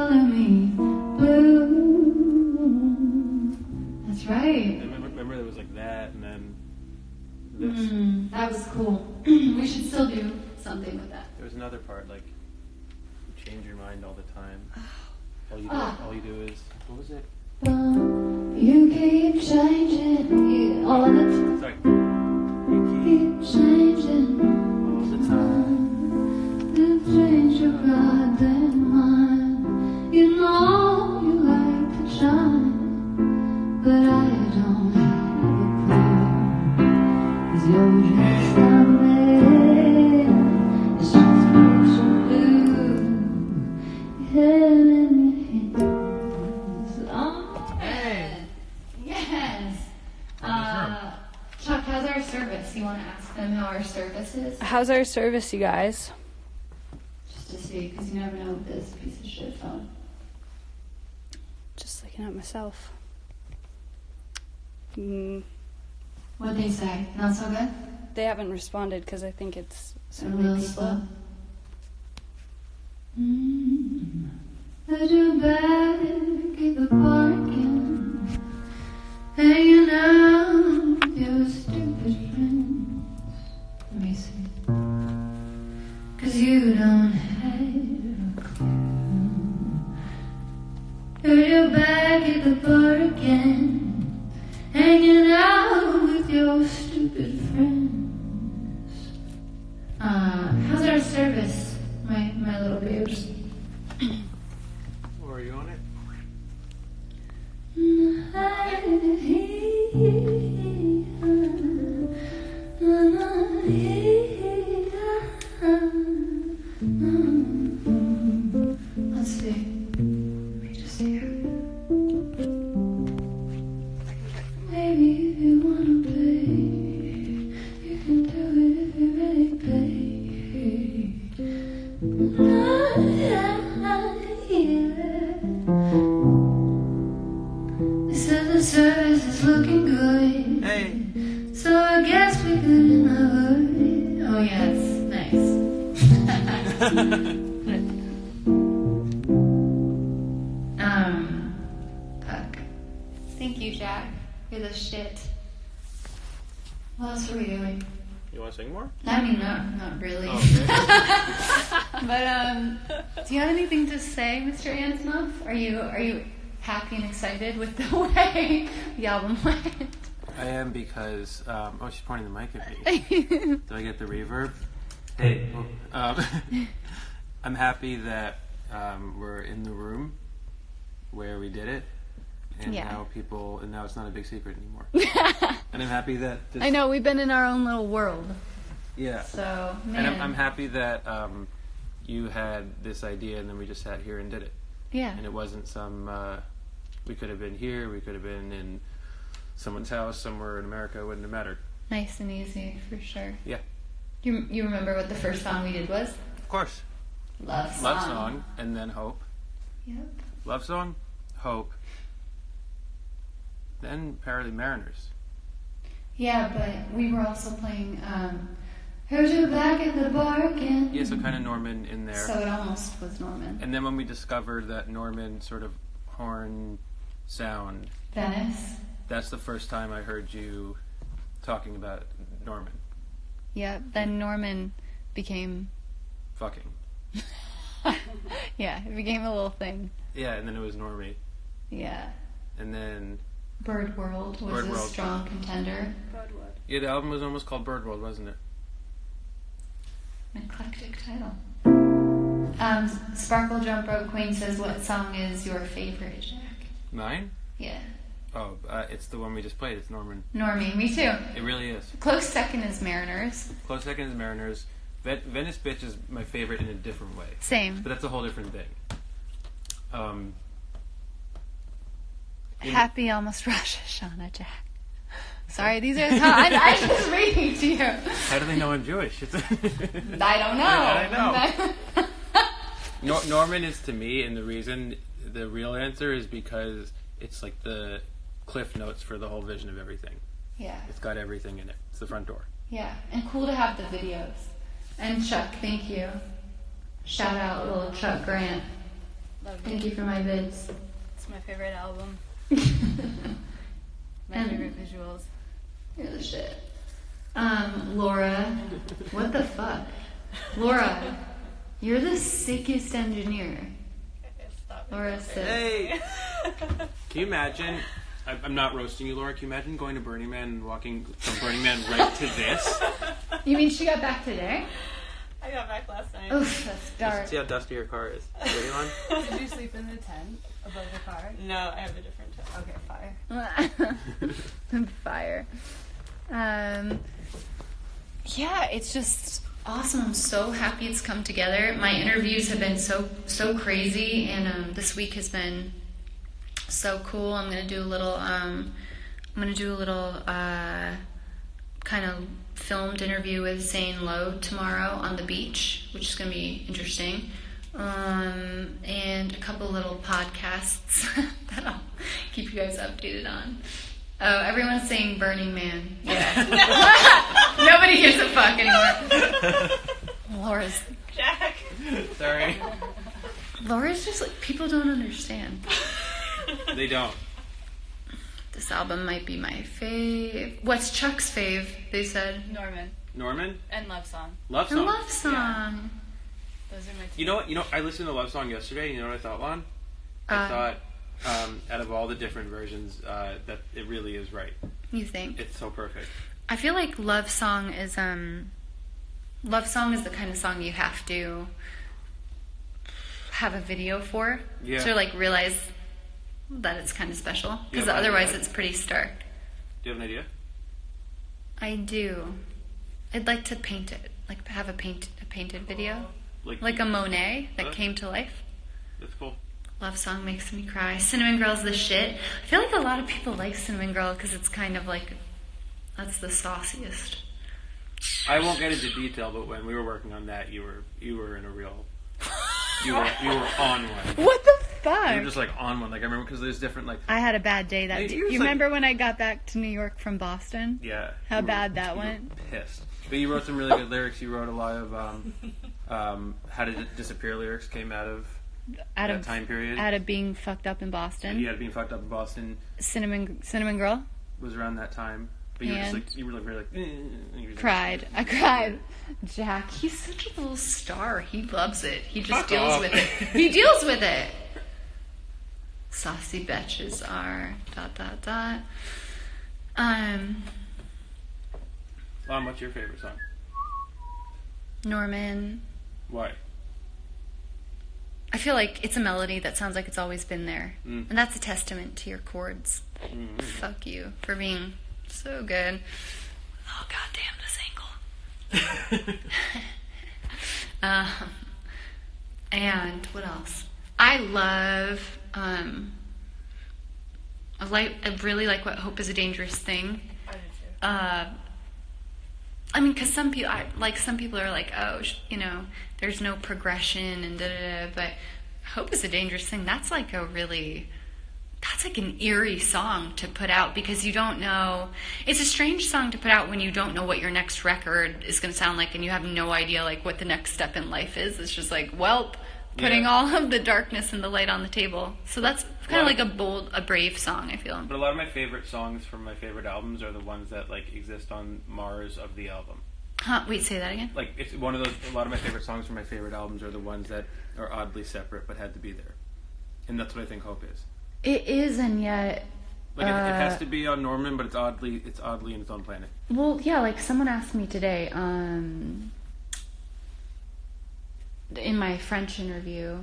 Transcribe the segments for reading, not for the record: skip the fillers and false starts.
color me blue. That's right. Remember there was like that and then this. That was cool. We should still do something with that. There was another part like you change your mind all the time. All you do is what was it? You keep changing all the time. Sorry. You keep changing All the time. You change your goddamn mind. You know you like to shine, but I don't have a clue. 'Cause you're just a man. It's just what you do. Your head in your hands. Hey. Yes. Chuck, how's our service? You want to ask them how our service is? How's our service, you guys? Just to see, because you never know with this piece of shit phone. Just looking at myself. What'd they say? Not so good? They haven't responded because I think it's so A many little people. slow. At your back at the parking, hanging out with your stupid friends. Let me see. 'Cause you don't have a clue. At your back at the parking, hanging out with your stupid friends. How's our service, my little babes? Are you on it? Let's see. Let me just hear. Maybe if you wanna play, you can do it if you really pay. They said the service is looking good. Hey. So I guess we could in the hood. Oh yeah, it's nice. Fuck. Thank you, Jack. You're the shit. What else are we doing? You want to sing more? I mean, not really. Oh, okay. But do you have anything to say, Mr. Antonoff? Are you happy and excited with the way the album went? I am because she's pointing the mic at me. Do I get the reverb? Hey. I'm happy that we're in the room where we did it, and now it's not a big secret anymore. And I'm happy that I know, we've been in our own little world. Yeah. So, man. And I'm happy that you had this idea, and then we just sat here and did it. Yeah. And it wasn't some. We could have been here. We could have been in someone's house somewhere in America. It wouldn't have mattered. Nice and easy, for sure. Yeah. You remember what the first song we did was? Of course. Love Song. Love Song, and then Hope. Yep. Love Song, Hope, then apparently Mariners. Yeah, but we were also playing Heard You Back at the Bar Again. Yeah, so kind of Norman in there. So it almost was Norman. And then when we discovered that Norman sort of horn sound, Venice. that's the first time I heard you talking about Norman. Yeah, then Norman became... Fucking. Yeah, it became a little thing. Yeah, and then it was Normie. Yeah. And then... Bird World was Bird a World. strong contender. Yeah, the album was almost called Bird World, wasn't it? An eclectic title. Sparkle Jump Rope Queen says, what song is your favorite, Jack? Mine? Yeah. Oh, it's the one we just played. It's Norman. Normie, me too. It really is. Close second is Mariners. Close second is Mariners. Venice Bitch is my favorite in a different way. Same. But that's a whole different thing. Happy almost Rosh Hashanah, Jack. Sorry, these are I'm just reading to you. How do they know I'm Jewish? I don't know. Yeah, I know. Norman is to me, and the real answer is because it's like the cliff notes for the whole vision of everything. Yeah. It's got everything in it. It's the front door. Yeah, and cool to have the videos. And Chuck, thank you. Shout out little Chuck Grant. Love Thank you. you for my vids. It's my favorite album. My And- favorite visuals. You're the shit. Laura, what the fuck? Laura, you're the sickest engineer. Stop. Laura said, Hey! Can you imagine? I'm not roasting you, Laura. Can you imagine going to Burning Man and walking from Burning Man right to this? you mean she got back today? I got back last night. Oof, that's dark. See how dusty your car is. Ready, Lon? Did you sleep in the tent above the car? No, I have a different tent. Okay, fire. Fire. Yeah, it's just Awesome. I'm so happy it's come together. My interviews have been so crazy, and this week has been so cool. I'm gonna do a little kind of filmed interview with Zane Lowe tomorrow on the beach, which is gonna be interesting. And a couple little podcasts that I'll keep you guys updated on. Oh, everyone's saying Burning Man. Yeah. Nobody gives a fuck anymore. Laura's Jack. Sorry. Laura's just like, people don't understand. They don't. This album might be my fave. What's Chuck's fave? They said. Norman? And Love Song. Love A Song. love song. Those are my two. You know what? I listened to Love Song yesterday. You know what I thought, Lon? I thought, out of all the different versions, that it really is right. You think? It's so perfect. I feel like love song is the kind of song you have to have a video for Yeah. to like realize that it's kind of special, because have an otherwise idea? it's pretty stark. Do you have an idea? I do. I'd like to paint it, like have a painted video, like a Monet that came to life. That's cool. Love song makes me cry. Cinnamon Girl's the shit. I feel like a lot of people like Cinnamon Girl because it's kind of like, that's the sauciest. I won't get into detail, but when we were working on that, you were in a real. You were on one. What the You were fuck? just like on one. Like I remember because there's different like. I had a bad day that You day. was You like- remember when I got back to New York from Boston? Yeah. How you were- bad that you were went? Pissed. But you wrote some really good lyrics. You wrote a lot of How Did It Disappear lyrics came out of Out that of time period. out of being fucked up in Boston. You had been fucked up in Boston. Cinnamon Girl. Was around that time. But you were just And? like, you were like very like. And you were just- Cried. I cried. Jack, he's such a little star. He loves it. He just Fuck deals off. with it. He deals with it. Saucy bitches are ... Lon, what's your favorite song? Norman. Why? I feel like it's a melody that sounds like it's always been there. Mm. And that's a testament to your chords. Mm. Fuck you for being so good. Oh, goddamn this ankle. And what else? I love, I really like what Hope is a Dangerous Thing. I mean, because some people are like, oh, there's no progression and da-da-da, but Hope is a Dangerous Thing. That's like an eerie song to put out because you don't know. It's a strange song to put out when you don't know what your next record is going to sound like and you have no idea like what the next step in life is. It's just like, putting all of the darkness and the light on the table. So that's kind of like a brave song, I feel. But a lot of my favorite songs from my favorite albums are the ones that like exist on Mars of the album. Huh? Wait, say that again? Like it's one of those. A lot of my favorite songs from my favorite albums are the ones that are oddly separate but had to be there, and that's what I think Hope is. It is, and yet... Like it has to be on Norman, but it's oddly in its own planet. Well, yeah, like someone asked me today, in my French interview,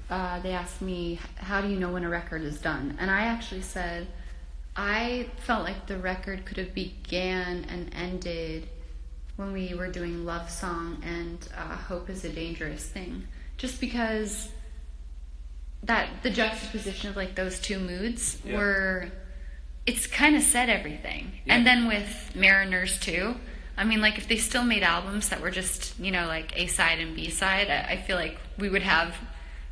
they asked me, how do you know when a record is done? And I actually said, I felt like the record could have began and ended when we were doing Love Song and Hope is a Dangerous Thing. Just because the juxtaposition of like those two moods it's kind of said everything. Yeah. And then with Mariners too, I mean, like if they still made albums that were just, like A side and B side, I feel like we would have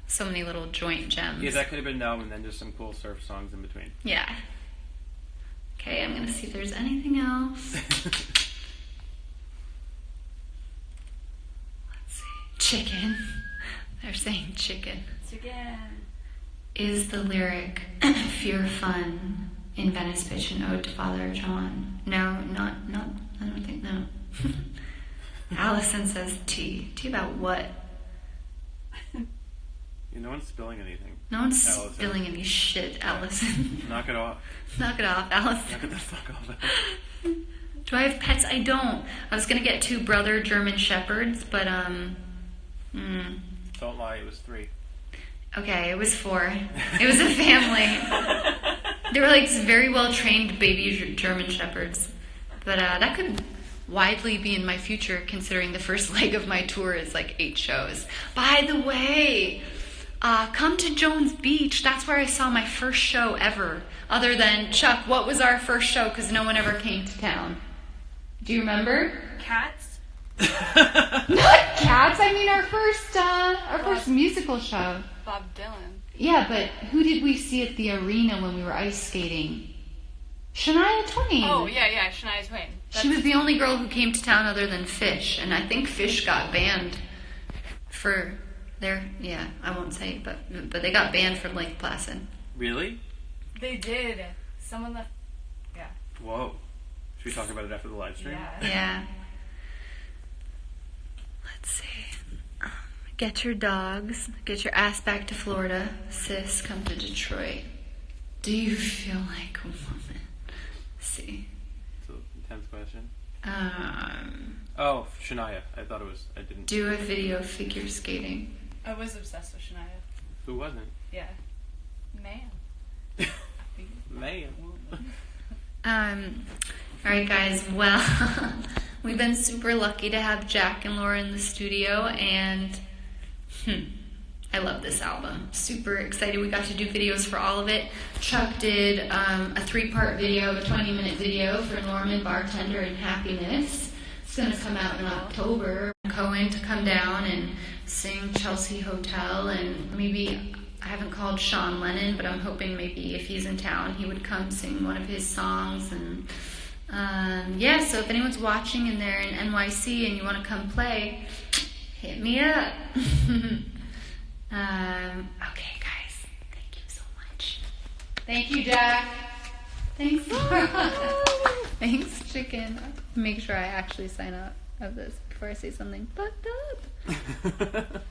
so many little joint gems. Yeah, that could have been them, and then just some cool surf songs in between. Yeah. Okay, I'm gonna see if there's anything else. Let's see. Chicken. They're saying chicken. Chicken. Is the lyric "Fear Fun" in Venice Bitch an ode to Father John? No, not. I don't think no. Allison says tea. Tea about what? No one's spilling anything. No one's Allison. spilling any shit, Allison. Knock it off. Knock it off, Allison. Knock it the fuck off. Do I have pets? I don't. I was gonna get 2 brother German shepherds, but Don't lie, it was 3. Okay, it was 4. It was a family. They were like very well trained baby German shepherds, but that could widely be in my future, considering the first leg of my tour is like 8 shows. By the way, come to Jones Beach. That's where I saw my first show ever. Other than Chuck, what was our first show? Because no one ever came to town. Do you remember? Cats? Not Cats. I mean our first musical show. Bob Dylan. Yeah, but who did we see at the arena when we were ice skating? Shania Twain. Oh, yeah, Shania Twain. She was the only girl who came to town other than Fish, and I think Fish got banned for their, I won't say, but they got banned from Lake Placid. Really? They did. Someone left. Yeah. Whoa. Should we talk about it after the live stream? Yeah. Let's see. Get your dogs. Get your ass back to Florida. Sis, come to Detroit. Do you feel like a woman? See. It's an intense question. Oh, Shania. I thought it was. I didn't. Do a video figure skating. I was obsessed with Shania. Who wasn't? Yeah. Man. Man. Alright guys, well, we've been super lucky to have Jack and Laura in the studio, and I love this album. Super excited we got to do videos for all of it. Chuck did a 3-part video, a 20-minute video for Norman, Bartender, and Happiness. It's going to come out in October. Cohen to come down and sing Chelsea Hotel, and maybe, I haven't called Sean Lennon, but I'm hoping maybe if he's in town, he would come sing one of his songs. And so if anyone's watching and they're in NYC and you want to come play, hit me up. Okay, guys. Thank you so much. Thank you, Jack. Thanks, Laura. Thanks, Chicken. Make sure I actually sign up of this before I say something fucked up.